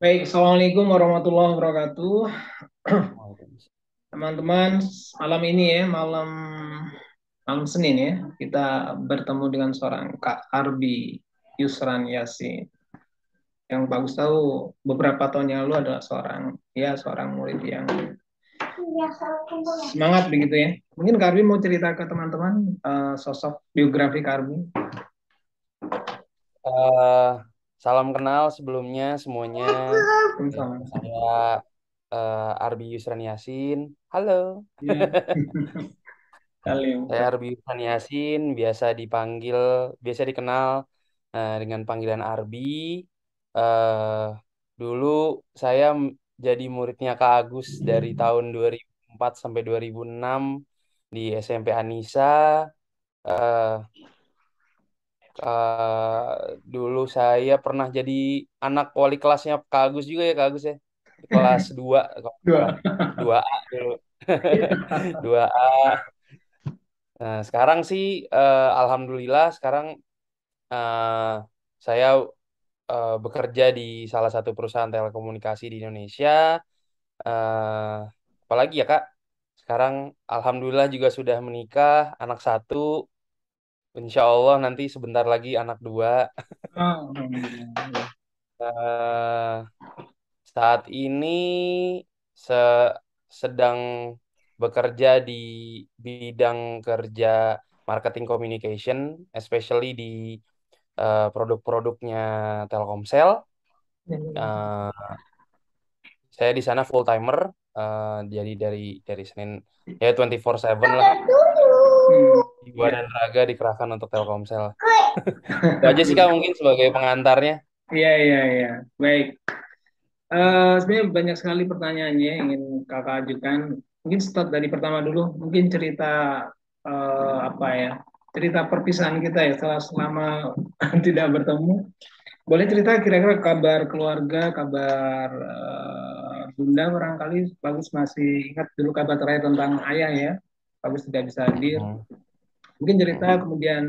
Baik, Assalamualaikum warahmatullahi wabarakatuh. Waalaikumsalam. Teman-teman, malam ini ya, malam malam Senin ya, kita bertemu dengan seorang Kak Arbi Yusran Yasin. Yang bagus tahu beberapa tahun yang lalu adalah seorang murid yang semangat begitu ya. Mungkin Kak Arbi mau cerita ke teman-teman sosok biografi Kak Arbi. Eh, Salam kenal sebelumnya semuanya. Sama. Saya Arbi Yusran Yasin. Halo. Ya, kali. Saya Arbi Yusran Yasin, biasa dikenal dengan panggilan Arbi. Eh, Dulu saya jadi muridnya Kak Agus dari tahun 2004 sampai 2006 di SMP Anissa. Eh, Dulu saya pernah jadi anak wali kelasnya Kak Agus juga ya Kak Agus ya. Di kelas 2 kalau nggak salah. Dua. 2A dulu. 2A. Nah, sekarang sih alhamdulillah sekarang eh, saya bekerja di salah satu perusahaan telekomunikasi di Indonesia. Eh, Apalagi ya Kak, sekarang alhamdulillah juga sudah menikah, anak satu. Insya Allah nanti sebentar lagi anak dua. Alhamdulillah. Eh, Saat ini se sedang bekerja di bidang kerja marketing communication, especially di produk-produknya Telkomsel. Eh, saya di sana full timer, jadi dari Senin ya 24/7 lah, jiwa dan raga dikerahkan untuk Telkomsel. Itu aja sih Kak mungkin sebagai pengantarnya. Iya, iya, iya. Baik. Sebenarnya banyak sekali pertanyaannya yang ingin kakak ajukan. Mungkin start dari pertama dulu. Mungkin cerita apa ya? Cerita perpisahan kita ya setelah selama tidak bertemu. Boleh cerita kira-kira kabar keluarga, kabar bunda barangkali bagus masih ingat dulu kabar terakhir tentang ayah ya. Bagus tidak bisa hadir. Hmm. Mungkin cerita Hmm. kemudian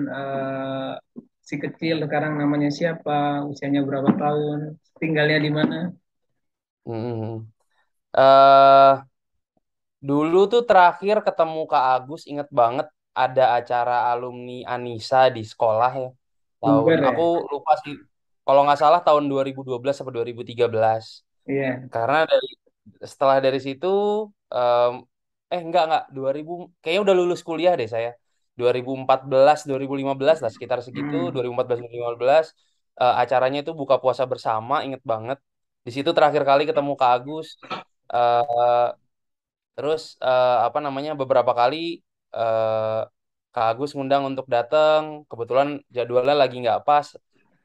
si kecil sekarang namanya siapa, usianya berapa tahun, tinggalnya di mana. Hmm. eh Dulu tuh terakhir ketemu Kak Agus, inget banget ada acara alumni Anissa di sekolah ya. Bumber Aku ya. lupa sih, kalau nggak salah tahun 2012 sampai 2013. Iya. Karena setelah dari situ, em, enggak, 2000, kayaknya udah lulus kuliah deh saya. 2014, 2015 lah, sekitar segitu, Hmm. 2014, 2015. Acaranya itu buka puasa bersama, inget banget. Di situ terakhir kali ketemu Kak Agus. Eh, Terus apa namanya beberapa kali eh, Kak Agus ngundang untuk datang. Kebetulan jadwalnya lagi nggak pas.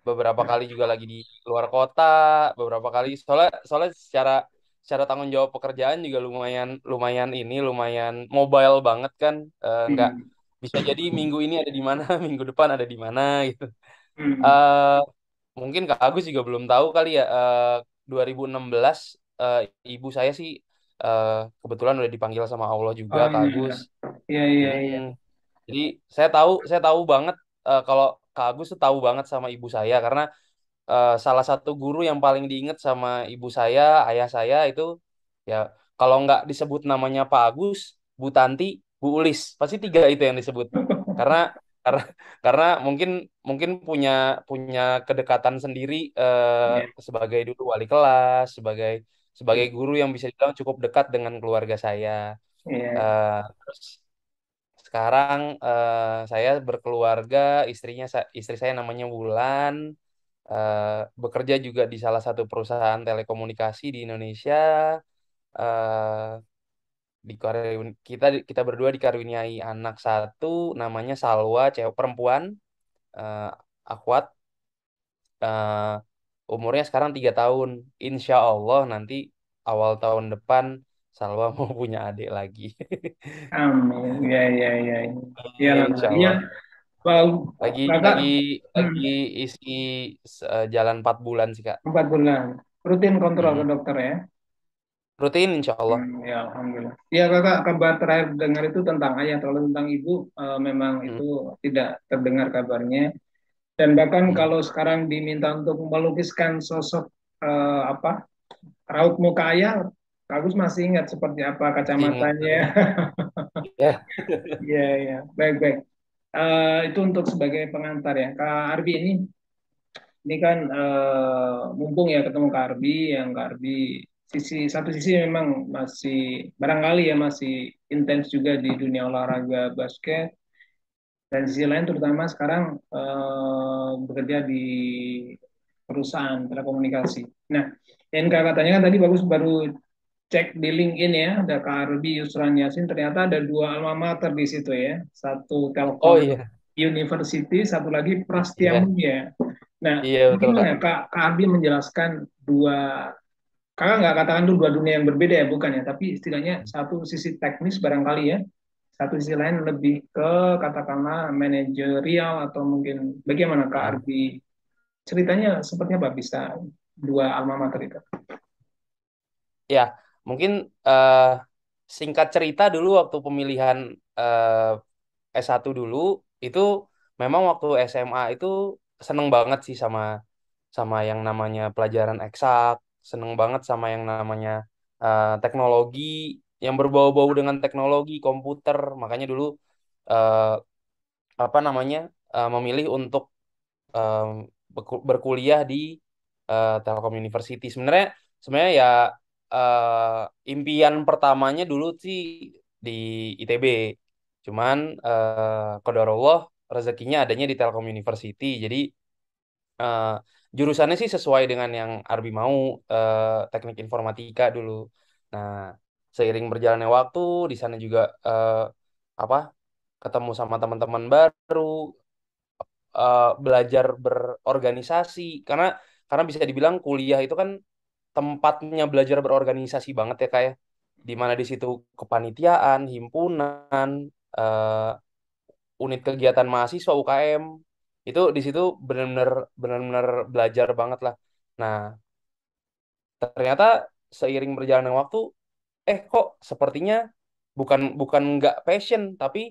Beberapa kali juga lagi di luar kota. Beberapa kali soalnya soalnya secara secara tanggung jawab pekerjaan juga lumayan lumayan lumayan mobile banget kan. Nggak Hmm. bisa jadi minggu ini ada di mana, minggu depan ada di mana gitu. Hmm. Eh, Mungkin Kak Agus juga belum tahu kali ya. 2016 eh, ibu saya sih eh, kebetulan udah dipanggil sama Allah juga Oh Kak iya, Agus. iya, iya, Mm-mm. iya. Jadi saya tahu banget kalau Kak Agus tuh tahu banget sama ibu saya karena salah satu guru yang paling diingat sama ibu saya, ayah saya itu ya kalau nggak disebut namanya Pak Agus, Bu Tanti, Bu Ulis, pasti tiga itu yang disebut. Karena karena karena mungkin mungkin punya punya kedekatan sendiri Iya, sebagai dulu wali kelas, sebagai sebagai iya, guru yang bisa dibilang cukup dekat dengan keluarga saya. iya. Terus sekarang saya berkeluarga, istri saya namanya Wulan, bekerja juga di salah satu perusahaan telekomunikasi di Indonesia. eh kita kita berdua dikaruniai anak satu, namanya Salwa, cewek perempuan, eh akhwat, eh umurnya sekarang 3 tahun. Insya Allah nanti awal tahun depan Salwa mau punya adik lagi. Amin. Iya, iya, iya. Iya, lah. Insya Iya, Allah. Pak, Lagi kakak, lagi hmm, lagi isi jalan 4 bulan sih Kak. 4 bulan. Rutin kontrol ke Mm-mm. dokter ya. Rutin Insya Allah. Ya, alhamdulillah. Ya, kakak, kabar terakhir dengar itu tentang ayah, kalau tentang ibu, memang Mm. itu tidak terdengar kabarnya. Dan bahkan Hmm. kalau sekarang diminta untuk melukiskan sosok apa raut muka ayah, Agus masih ingat seperti apa Masih ingat. kacamatanya. Ya. Iya, iya. Baik, baik. Itu untuk sebagai pengantar ya. Kak Arbi ini kan mumpung ya ketemu Kak Arbi, yang Kak Arbi satu sisi memang masih barangkali ya masih intens juga di dunia olahraga basket, dan sisi lain terutama sekarang bekerja di perusahaan telekomunikasi. Nah, yang Kak katanya kan tadi bagus baru cek di LinkedIn ya, ada Kak Arbi Yusran Yasin, ternyata ada dua alma mater di situ ya. Satu Oh Telkom iya, University, satu lagi Prastia iya, Mulia. Nah, iya betul Kak. gimana Kak Arbi menjelaskan kakak nggak katakan dulu dua dunia yang berbeda ya, bukan ya, tapi istilahnya satu sisi teknis barangkali ya, satu sisi lain lebih ke katakanlah manajerial atau mungkin bagaimana Kak Hmm. Arbi ceritanya seperti apa bisa dua alma mater itu? Ya, mungkin eh, singkat cerita dulu waktu pemilihan S1 dulu itu memang waktu SMA itu seneng banget sih sama sama yang namanya pelajaran eksak, seneng banget sama yang namanya teknologi yang berbau-bau dengan teknologi komputer. Makanya dulu eh, apa namanya memilih untuk em, berkuliah di Telkom University. Sebenarnya sebenarnya ya impian pertamanya dulu sih di ITB. Cuman qadarullah rezekinya adanya di Telkom University. Jadi eh, jurusannya sih sesuai dengan yang Arbi mau, teknik informatika dulu. Nah, seiring berjalannya waktu di sana juga apa ketemu sama teman-teman baru, belajar berorganisasi karena bisa dibilang kuliah itu kan tempatnya belajar berorganisasi banget ya kayak di mana di situ kepanitiaan, himpunan, eh, unit kegiatan mahasiswa UKM itu di situ benar-benar belajar banget lah. Nah, ternyata seiring berjalannya waktu, kok sepertinya bukan bukan nggak passion tapi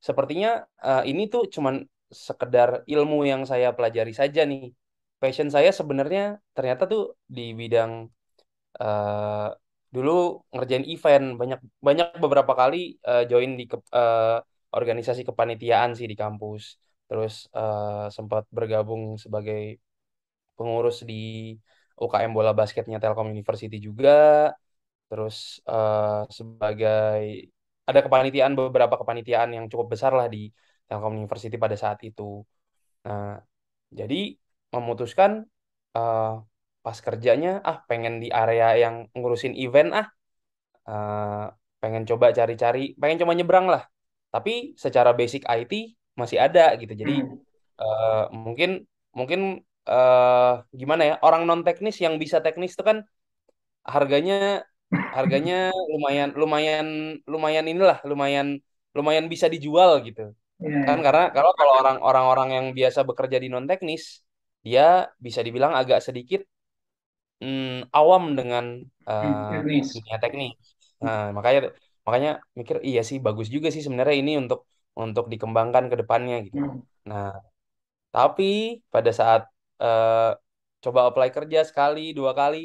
sepertinya ini tuh cuman sekedar ilmu yang saya pelajari saja nih. Passion saya sebenarnya ternyata tuh di bidang eh, dulu ngerjain event, banyak banyak beberapa kali join di organisasi kepanitiaan sih di kampus. Terus sempat bergabung sebagai pengurus di UKM bola basketnya Telkom University juga. Terus sebagai ada kepanitiaan, beberapa kepanitiaan yang cukup besar lah di Telkom University pada saat itu. Nah, jadi memutuskan eh, pas kerjanya pengen di area yang ngurusin event, eh, pengen coba cari-cari, pengen coba nyebrang lah. Tapi secara basic IT masih ada gitu. Jadi Hmm. eh, mungkin mungkin eh, gimana ya, orang non teknis yang bisa teknis itu kan harganya harganya lumayan lumayan lumayan inilah lumayan lumayan bisa dijual gitu Iya, kan, ya. karena kalau kalau orang-orang yang biasa bekerja di non teknis dia bisa dibilang agak sedikit awam dengan Teknis. dunia teknik. Nah, makanya makanya mikir iya sih bagus juga sih sebenarnya ini untuk dikembangkan ke depannya gitu. Hmm. Nah, tapi pada saat eh, coba apply kerja sekali dua kali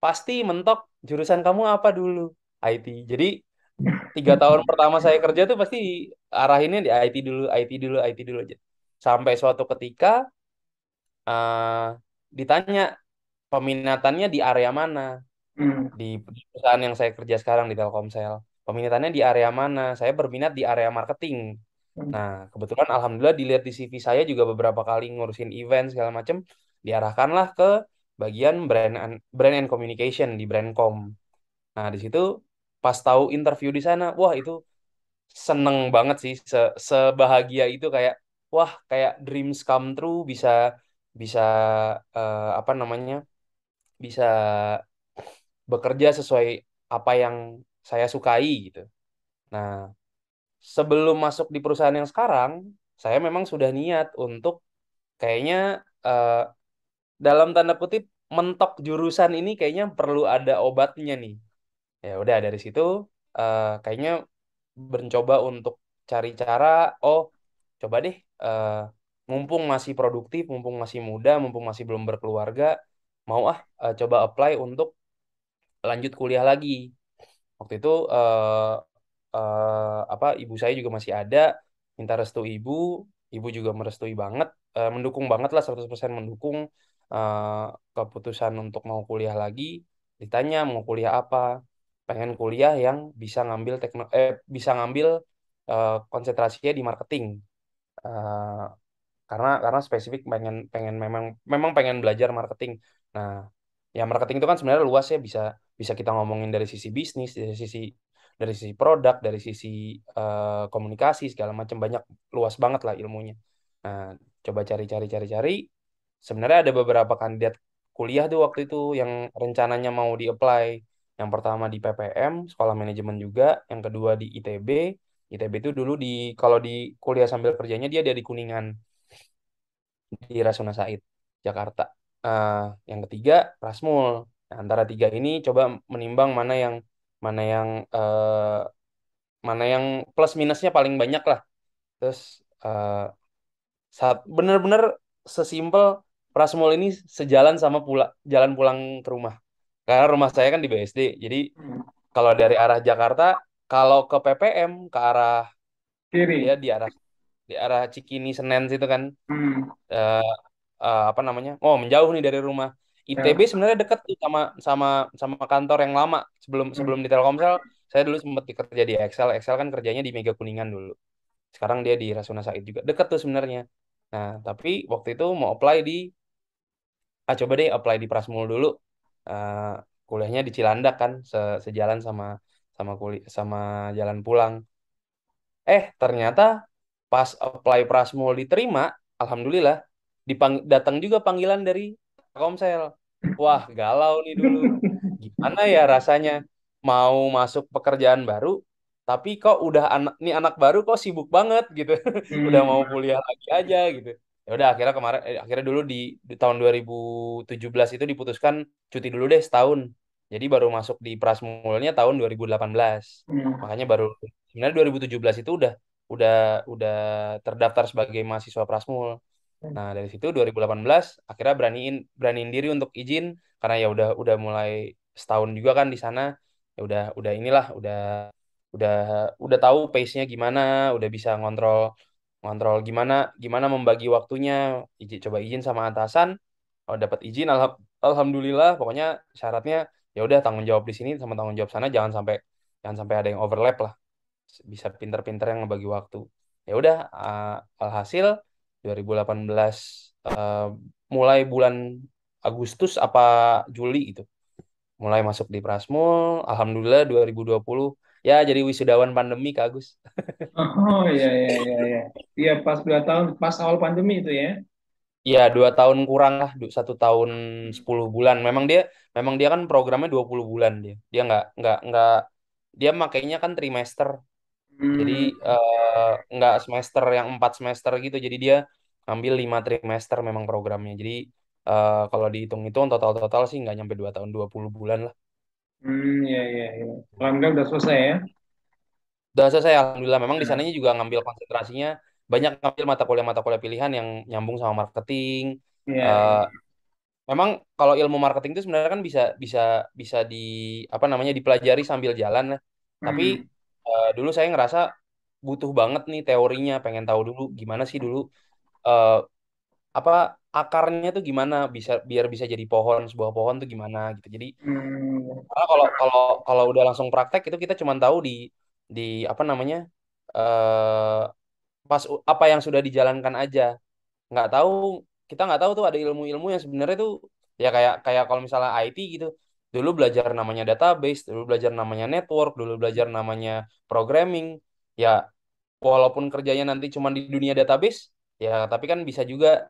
pasti mentok jurusan kamu apa dulu, IT. Jadi 3 tahun pertama saya kerja tuh pasti arahinnya di IT dulu, IT dulu, IT dulu aja. Sampai suatu ketika eh, ditanya peminatannya di area mana Hmm. di perusahaan yang saya kerja sekarang di Telkomsel. Peminatannya di area mana? Saya berminat di area marketing. Hmm. Nah, kebetulan alhamdulillah dilihat di CV saya juga beberapa kali ngurusin event segala macam, diarahkanlah ke bagian brand and communication di Brandcom. Nah, di situ pas tahu interview di sana, wah itu seneng banget sih, sebahagia itu kayak wah kayak dreams come true, bisa bisa apa namanya? Bisa bekerja sesuai apa yang saya sukai gitu. Nah, sebelum masuk di perusahaan yang sekarang, saya memang sudah niat untuk kayaknya eh, dalam tanda kutip mentok jurusan ini kayaknya perlu ada obatnya nih. Ya udah dari situ kayaknya mencoba untuk cari cara, oh coba deh mumpung masih produktif, mumpung masih muda, mumpung masih belum berkeluarga, mau coba apply untuk lanjut kuliah lagi. Waktu itu ibu saya juga masih ada, minta restu ibu, ibu juga merestui banget, mendukung banget lah 100% mendukung eh, keputusan untuk mau kuliah lagi. Ditanya mau kuliah apa, pengen kuliah yang bisa ngambil konsentrasinya di marketing. Eh, karena spesifik pengen pengen memang memang pengen belajar marketing. Nah, ya marketing itu kan sebenarnya luas ya, bisa bisa kita ngomongin dari sisi bisnis, dari sisi produk, dari sisi komunikasi segala macam, banyak, luas banget lah ilmunya. Nah, coba cari-cari. Sebenarnya ada beberapa kandidat kuliah tuh waktu itu yang rencananya mau di-apply. Yang pertama di PPM, Sekolah Manajemen juga, yang kedua di ITB. ITB itu dulu kalau di kuliah sambil kerjanya dia ada di Kuningan, di Rasuna Said, Jakarta. Eh, yang ketiga Prasmul. Nah, antara tiga ini coba menimbang mana yang eh, mana yang plus minusnya paling banyak lah. Terus saat bener-bener sesimpel Prasmul ini sejalan sama jalan pulang ke rumah. Karena rumah saya kan di BSD. Jadi Hmm. kalau dari arah Jakarta, kalau ke PPM ke arah Kiri. ya di arah Cikini Senen situ kan, Hmm. eh, apa namanya? Oh, menjauh nih dari rumah. ITB Ya. sebenarnya deket tuh sama sama sama kantor yang lama, sebelum Hmm. sebelum di Telkomsel. Saya dulu sempat kerja di Excel. Excel kan kerjanya di Mega Kuningan dulu. Sekarang dia di Rasuna Said juga. Deket tuh sebenarnya. Nah, tapi waktu itu mau apply coba deh apply di Prasmul dulu. Eh, kuliahnya di Cilandak kan, sejalan sama sama jalan pulang. Ternyata pas apply Prasmul diterima, alhamdulillah datang juga panggilan dari Telkomsel. Wah, galau nih dulu. Gimana ya rasanya mau masuk pekerjaan baru, tapi kok udah anak baru kok sibuk banget gitu. Udah Hmm. mau kuliah lagi aja gitu. Ya udah akhirnya dulu di tahun 2017 itu diputuskan cuti dulu deh setahun. Jadi baru masuk di Prasmulnya tahun 2018. Hmm. Makanya baru sebenarnya 2017 itu udah udah terdaftar sebagai mahasiswa Prasmul. Nah, dari situ 2018 akhirnya beraniin diri untuk izin, karena ya udah mulai setahun juga kan di sana. Ya udah inilah udah udah tahu pace-nya gimana, udah bisa ngontrol ngontrol gimana gimana membagi waktunya. Coba izin sama atasan, kalau dapat izin alhamdulillah, pokoknya syaratnya ya udah tanggung jawab di sini sama tanggung jawab sana, jangan sampai ada yang overlap lah, bisa pinter-pinter yang ngebagi waktu. Ya udah, alhasil 2018, eh, mulai bulan Agustus apa Juli itu mulai masuk di Prasmul. Alhamdulillah 2020 ya jadi wisudawan pandemi Kak Agus. Oh, iya, iya, iya, iya. Iya, pas 2 tahun, pas awal pandemi itu ya. Iya, 2 tahun kurang lah, 1 tahun 10 bulan. Memang dia kan programnya 20 bulan dia. Dia nggak dia makainya kan trimester. Jadi Hmm. nggak semester yang 4 semester gitu. Jadi dia ngambil 5 trimester memang programnya. Jadi kalau dihitung-hitung total-total sih nggak nyampe 2 tahun, 20 bulan lah. Hmm, iya, iya, iya. Alhamdulillah udah selesai ya. Udah selesai, alhamdulillah. Memang di Ya. sananya juga ngambil konsentrasinya banyak, ngambil mata kuliah pilihan yang nyambung sama marketing. Iya, Eh, iya. Memang kalau ilmu marketing itu sebenarnya kan bisa bisa bisa apa namanya, dipelajari sambil jalan lah. Tapi Hmm. dulu saya ngerasa butuh banget nih teorinya, pengen tahu dulu gimana sih dulu, eh, apa akarnya tuh gimana, biar bisa jadi sebuah pohon tuh gimana gitu. Jadi Hmm. karena kalau kalau kalau udah langsung praktek itu kita cuma tahu di apa namanya, eh apa yang sudah dijalankan aja, nggak tahu kita nggak tahu tuh ada ilmu-ilmu yang sebenarnya tuh ya kayak kayak kalau misalnya IT gitu, dulu belajar namanya database, dulu belajar namanya network, dulu belajar namanya programming. Ya walaupun kerjanya nanti cuma di dunia database, ya tapi kan bisa juga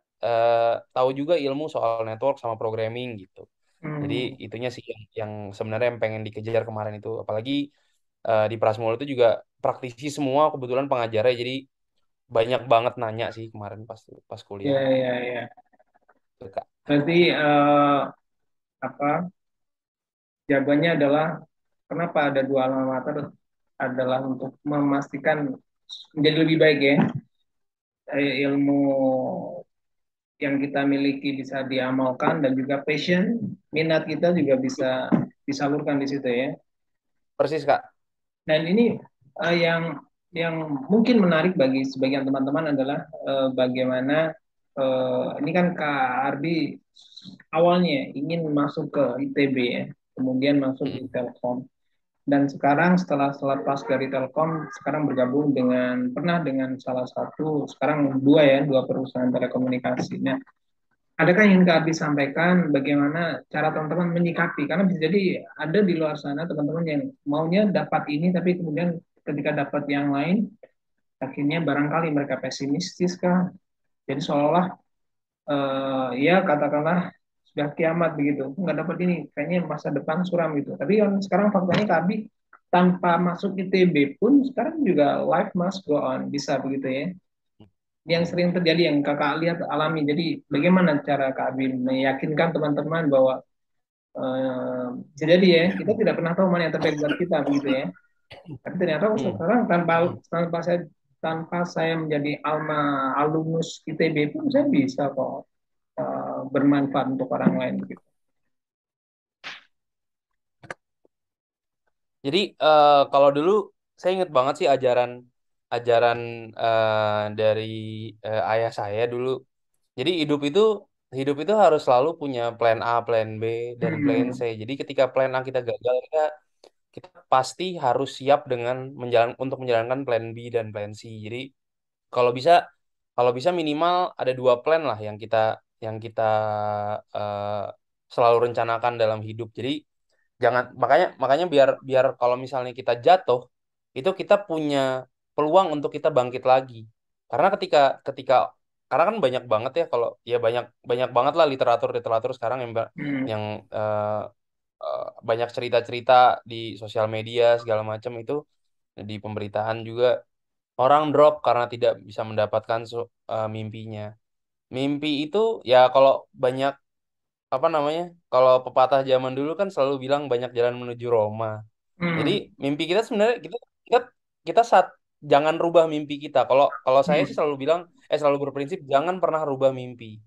tahu juga ilmu soal network sama programming gitu. Jadi Hmm. itunya sih yang sebenarnya yang pengen dikejar kemarin itu, apalagi di Prasmul itu juga praktisi semua kebetulan pengajarnya, jadi banyak banget nanya sih kemarin pas pas Iya, kuliah. iya, iya. Tuh, Kak. Berarti apa jawabannya adalah kenapa ada dua alma mater adalah untuk memastikan menjadi lebih baik ya. ilmu yang kita miliki bisa diamalkan dan juga passion, minat kita juga bisa disalurkan di situ ya. Persis Kak. Dan ini yang mungkin menarik bagi sebagian teman-teman adalah bagaimana ini kan Kak Ardi awalnya ingin masuk ke ITB ya, kemudian masuk di Mm-mm. Telkom. Dan sekarang setelah lepas dari Telkom, sekarang bergabung pernah dengan salah satu, sekarang dua perusahaan telekomunikasi. Nah, adakah yang ingin Kak Abi sampaikan bagaimana cara teman-teman menyikapi? Karena bisa jadi ada di luar sana teman-teman yang maunya dapat ini, tapi kemudian ketika dapat yang lain, akhirnya barangkali mereka pesimistis kah? Jadi seolah-olah ya katakanlah sudah kiamat begitu, nggak dapat ini, kayaknya masa depan suram gitu. Tapi yang sekarang faktanya Kak Abi tanpa masuk ITB pun sekarang juga life must go on, bisa begitu ya? Yang Mm-mm. sering terjadi yang kakak lihat alami. Jadi bagaimana cara Kak Abi meyakinkan teman-teman bahwa eh, jadi ya kita tidak pernah tahu mana yang terbaik buat kita begitu ya. Tapi ternyata Mm-mm. sekarang tanpa Mm-mm. tanpa saya menjadi alumnus ITB pun saya bisa kok bermanfaat untuk orang lain gitu. Jadi kalau dulu saya inget banget sih ajaran ajaran dari ayah saya dulu. Jadi hidup itu harus selalu punya plan A, plan B, dan plan C. Hmm. Jadi ketika plan A kita gagal, kita pasti harus siap dengan untuk menjalankan plan B dan plan C. Jadi kalau bisa kalau bisa minimal ada dua plan lah yang kita eh, selalu rencanakan dalam hidup. Jadi jangan makanya makanya biar biar kalau misalnya kita jatuh itu kita punya peluang untuk kita bangkit lagi. Karena ketika ketika karena kan banyak banget ya kalau ya banyak banyak banget lah literatur sekarang Hmm. yang eh, banyak cerita-cerita di sosial media segala macam itu di pemberitaan juga orang drop karena tidak bisa mendapatkan mimpinya. Mimpi itu ya kalau banyak apa namanya? Kalau pepatah zaman dulu kan selalu bilang banyak jalan menuju Roma. Jadi Hmm. mimpi kita sebenarnya kita kita saat jangan rubah mimpi kita. Kalau kalau saya sih Hmm. selalu bilang selalu berprinsip jangan pernah rubah mimpi.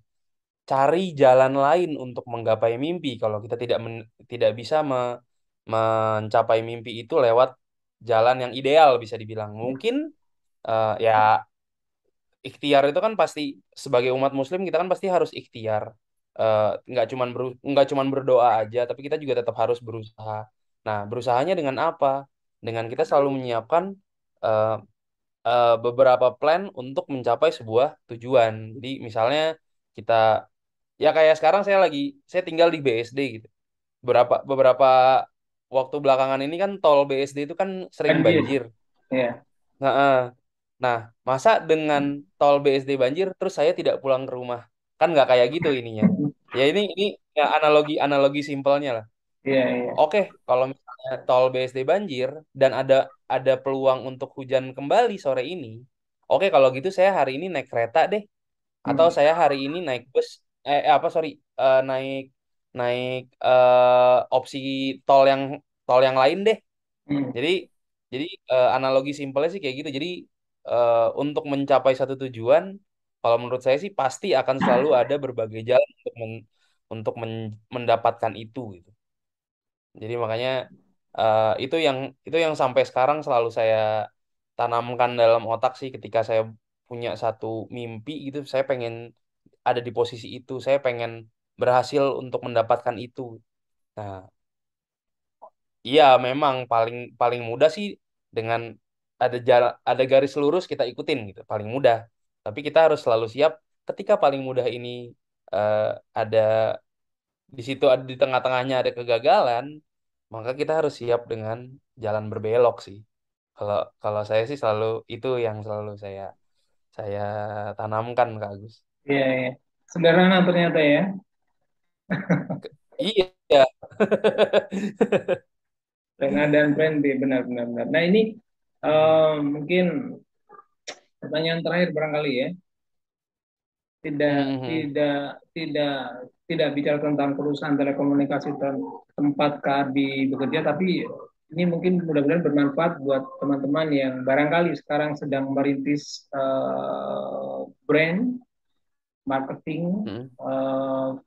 Cari jalan lain untuk menggapai mimpi. Kalau kita tidak bisa mencapai mimpi itu lewat jalan yang ideal bisa dibilang. Mungkin ya ikhtiar itu kan pasti sebagai umat muslim kita kan pasti harus ikhtiar. Nggak cuman berdoa aja tapi kita juga tetap harus berusaha. Nah, berusahanya dengan apa? Dengan kita selalu menyiapkan eh, beberapa plan untuk mencapai sebuah tujuan. Jadi misalnya kita ya kayak sekarang saya tinggal di BSD gitu. Beberapa waktu belakangan ini kan tol BSD itu kan sering Banjir. banjir. Ya. Nah, nah, masa dengan tol BSD banjir terus saya tidak pulang ke rumah? Kan nggak kayak gitu ininya. Ya ini ya analogi simpelnya lah. Iya, iya. Oke, kalau misalnya tol BSD banjir dan ada peluang untuk hujan kembali sore ini, oke kalau gitu saya hari ini naik kereta deh, atau Hmm. saya hari ini naik bus, apa sorry, naik naik opsi tol yang tol yang lain deh. Hmm. Jadi jadi analogi simpelnya sih kayak gitu. Jadi untuk mencapai satu tujuan, kalau menurut saya sih pasti akan selalu ada berbagai jalan mendapatkan itu gitu. Jadi makanya itu yang sampai sekarang selalu saya tanamkan dalam otak sih ketika saya punya satu mimpi gitu, saya pengen ada di posisi itu, saya pengen berhasil untuk mendapatkan itu. Nah, iya, memang paling paling mudah sih dengan ada garis lurus kita ikutin gitu, paling mudah. Tapi kita harus selalu siap ketika paling mudah ini eh, ada di situ ada di tengah-tengahnya ada kegagalan, maka kita harus siap dengan jalan berbelok sih. Kalau kalau saya sih selalu itu yang selalu saya tanamkan Kak Agus. Iya, iya. Sederhana ternyata ya. Iya. Dan plan B benar-benar benar. Nah ini mungkin pertanyaan terakhir barangkali ya. Tidak Mhm. tidak tidak tidak bicara tentang perusahaan telekomunikasi tempat Kak bekerja, tapi ini mungkin mudah-mudahan bermanfaat buat teman-teman yang barangkali sekarang sedang merintis brand, marketing, Mm-mm.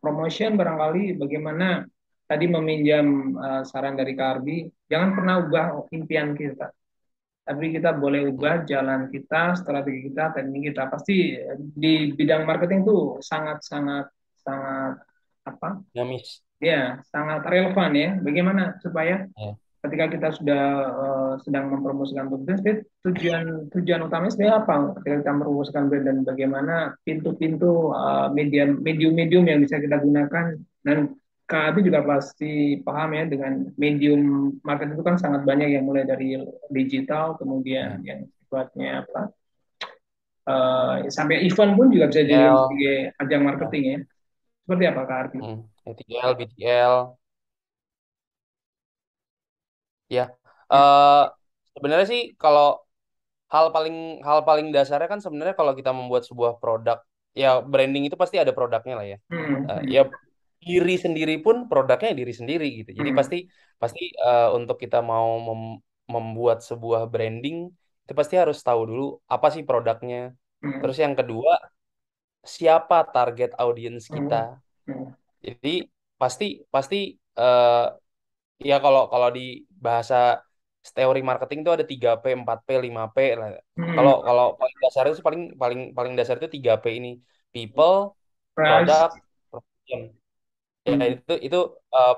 promotion barangkali bagaimana tadi meminjam saran dari Kak Arbi, jangan pernah ubah impian kita. Tapi kita boleh ubah jalan kita, strategi kita, teknik kita. Pasti di bidang marketing tuh sangat sangat sangat apa? Dinamis. Ya, sangat relevan ya. Bagaimana supaya Ya. ketika kita sudah sedang mempromosikan bisnis, tujuan tujuan utamanya sebenarnya apa? Ketika kita mempromosikan brand dan bagaimana pintu-pintu medium-medium yang bisa kita gunakan dan Kak Abi juga pasti paham ya dengan medium marketing itu kan sangat banyak yang mulai dari digital kemudian Ya. yang sifatnya apa sampai event pun juga bisa jadi BTL. sebagai ajang Ya. marketing ya. Seperti apa Kak Arfi? ATL, BTL. Ya. Hmm. eh Sebenarnya sih kalau hal paling hal paling dasarnya kan sebenarnya kalau kita membuat sebuah produk, ya branding itu pasti ada produknya lah ya. Hmm. Ya Hmm. diri sendiri pun produknya diri sendiri gitu. Jadi Hmm. pasti pasti untuk kita mau membuat sebuah branding itu pasti harus tahu dulu apa sih produknya. Hmm. Terus yang kedua, siapa target audiens kita. Hmm. Hmm. Jadi pasti pasti eh, ya kalau kalau di bahasa teori marketing itu ada 3P, 4P, 5P lah. Hmm. Kalau kalau paling dasar itu paling paling paling dasar itu 3P ini. People, Price. product, promotion. Ya Hmm. itu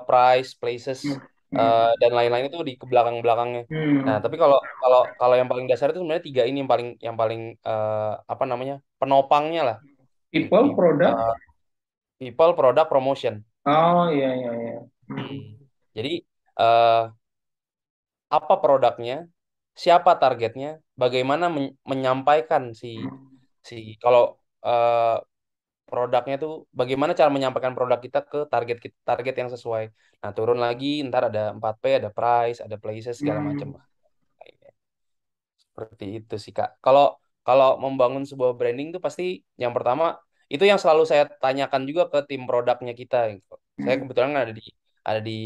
price, places Hmm. Hmm. dan lain-lain itu di belakang-belakangnya. Nah, Hmm. tapi kalau kalau kalau yang paling dasar itu sebenarnya tiga ini yang paling apa namanya? Penopangnya lah. People, product. Eh, people, product, promotion. Oh iya iya iya. Hmm. Hmm. Jadi eh, apa produknya, siapa targetnya, bagaimana menyampaikan si Hmm. si kalau eh, produknya tuh bagaimana cara menyampaikan produk kita ke target yang sesuai. Nah, turun lagi ntar ada 4P, ada price, ada places segala macam Hmm. lah. Seperti itu sih Kak. Kalau kalau membangun sebuah branding tuh pasti yang pertama itu yang selalu saya tanyakan juga ke tim produknya kita. Saya Hmm. kebetulan ada di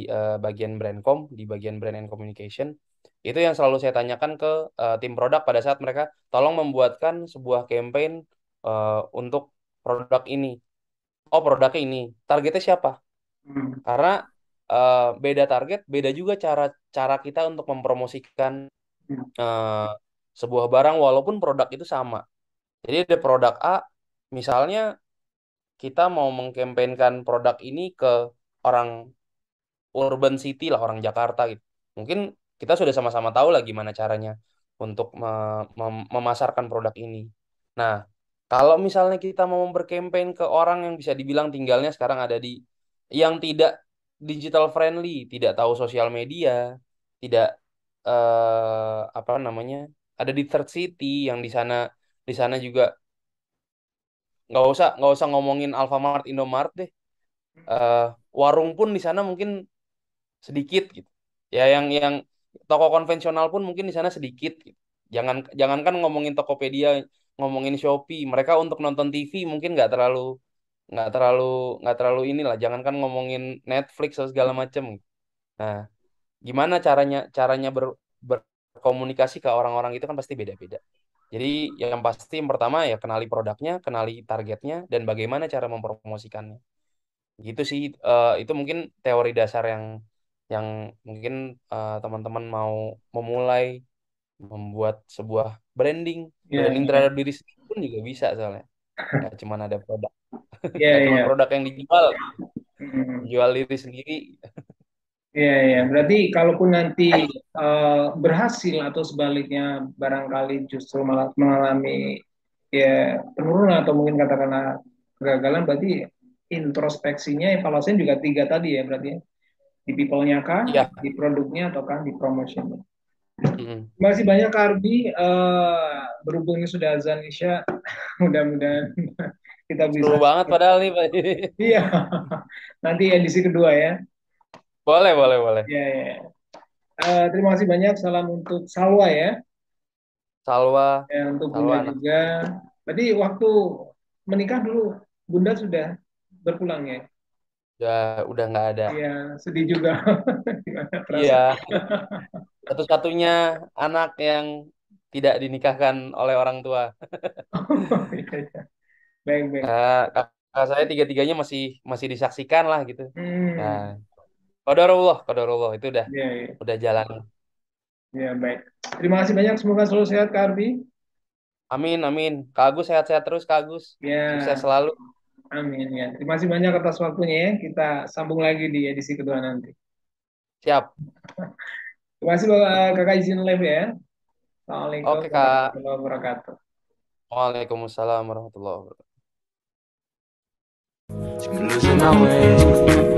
bagian brandcom, di bagian brand and communication. Itu yang selalu saya tanyakan ke tim produk pada saat mereka tolong membuatkan sebuah campaign untuk produk ini. Oh, produknya ini. Targetnya siapa? Hmm. Karena beda target, beda juga cara cara kita untuk mempromosikan Hmm. eh, sebuah barang walaupun produk itu sama. Jadi ada produk A, misalnya kita mau mengkampanyekan produk ini ke orang urban city lah, orang Jakarta gitu. Mungkin kita sudah sama-sama tahu lah gimana caranya untuk memasarkan produk ini. Nah, kalau misalnya kita mau berkampanye ke orang yang bisa dibilang tinggalnya sekarang ada di yang tidak digital friendly, tidak tahu sosial media, tidak apa namanya, ada di third city yang di sana juga nggak usah ngomongin Alfamart, Indomart deh. Eh, Warung pun di sana mungkin sedikit gitu. Ya yang toko konvensional pun mungkin di sana sedikit gitu. Jangankan ngomongin Tokopedia, ngomongin Shopee, mereka untuk nonton TV mungkin nggak terlalu nggak terlalu inilah. Jangankan ngomongin Netflix atau segala macam. Nah, gimana caranya caranya berkomunikasi ke orang-orang itu kan pasti beda-beda. Jadi yang pasti yang pertama ya kenali produknya, kenali targetnya, dan bagaimana cara mempromosikannya. Gitu sih, itu mungkin teori dasar yang mungkin teman-teman mau memulai membuat sebuah branding, Iya branding iya. terhadap diri sendiri pun juga bisa soalnya. Nggak cuma ada produk, Iya nggak cuma iya. produk yang dijual, Hmm. jual diri sendiri Iya, iya. gitu. Berarti kalaupun nanti berhasil atau sebaliknya barangkali justru malah mengalami ya penurunan atau mungkin katakanlah kegagalan, berarti introspeksinya, evaluasinya juga tiga tadi ya berarti ya. Di people-nya kah, Iya. di produknya, ataukah di promotion. Mm-mm. Terima kasih banyak Kak Arbi. Berhubungnya sudah azan Isya, mudah-mudahan kita Seru bisa. banget padahal nih Pak. Iya, nanti edisi kedua ya. Boleh, boleh, boleh. Iya, iya. Terima kasih banyak. Salam untuk Salwa ya. Salwa, Ya, untuk Bunda Salwa anak juga. Berarti waktu menikah dulu Bunda sudah berpulang ya. udah nggak ada. Iya, sedih juga. Gimana perasaan? Iya, satu-satunya anak yang tidak dinikahkan oleh orang tua. Iya, iya. Baik, baik. Kakak saya tiga-tiganya masih masih disaksikan lah gitu. Nah, Hmm, qadarullah itu ya, ya, udah jalan. ya, baik. Terima kasih banyak. Semoga selalu sehat, Kak Arfi. Amin, amin. Kak Agus sehat-sehat terus, Kak Agus. Sukses Ya, selalu. amin ya. Terima kasih banyak atas waktunya ya. Kita sambung lagi di edisi kedua nanti. Siap. Terima kasih Kakak izin live ya. Assalamualaikum Oke, Kak. warahmatullahi wabarakatuh. Waalaikumsalam warahmatullahi wabarakatuh. Losing my way.